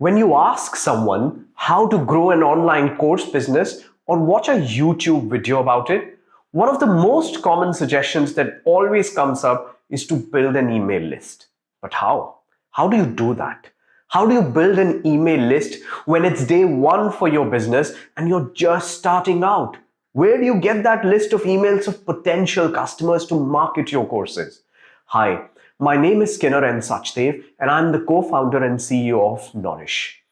When you ask someone how to grow an online course business or watch a YouTube video about it, one of the most common suggestions that always comes up is to build an email list. But how? How do you do that? How do you build an email list when it's day one for your business and you're just starting out? Where do you get that list of emails of potential customers to market your courses? Hi, my name is Skinner N. Sachdev, and I'm the co-founder and CEO of Nourish.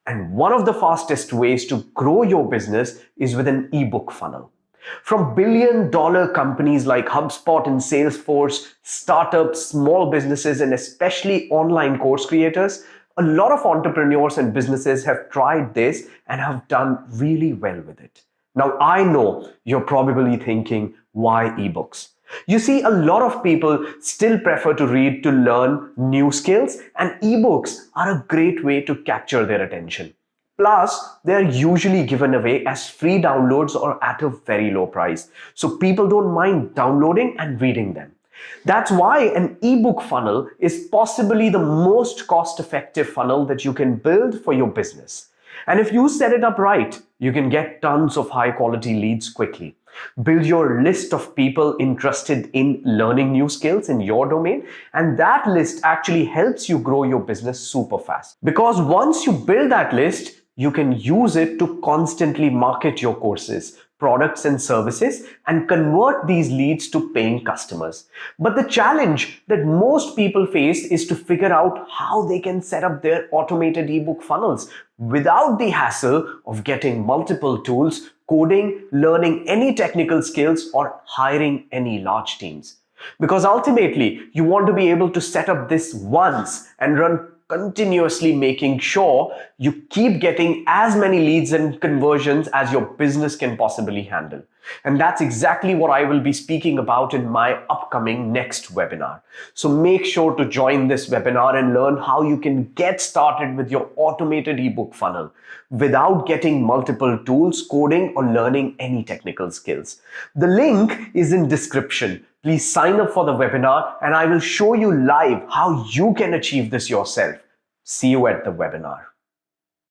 And one of the fastest ways to grow your business is with an ebook funnel. From billion-dollar companies like HubSpot and Salesforce, startups, small businesses, and especially online course creators, a lot of entrepreneurs and businesses have tried this and have done really well with it. Now, I know you're probably thinking, why ebooks? You see, a lot of people still prefer to read to learn new skills, and ebooks are a great way to capture their attention. Plus, they're usually given away as free downloads or at a very low price, so people don't mind downloading and reading them. That's why an ebook funnel is possibly the most cost-effective funnel that you can build for your business. And if you set it up right, you can get tons of high-quality leads quickly. Build your list of people interested in learning new skills in your domain, and that list actually helps you grow your business super fast. Because once you build that list, you can use it to constantly market your courses, products and services, and convert these leads to paying customers. But the challenge that most people face is to figure out how they can set up their automated ebook funnels without the hassle of getting multiple tools, coding, learning any technical skills, or hiring any large teams. Because ultimately, you want to be able to set up this once and run continuously, making sure you keep getting as many leads and conversions as your business can possibly handle. And that's exactly what I will be speaking about in my upcoming next webinar. So make sure to join this webinar and learn how you can get started with your automated ebook funnel without getting multiple tools, coding, or learning any technical skills. The link is in description. Please sign up for the webinar and I will show you live how you can achieve this yourself. See you at the webinar.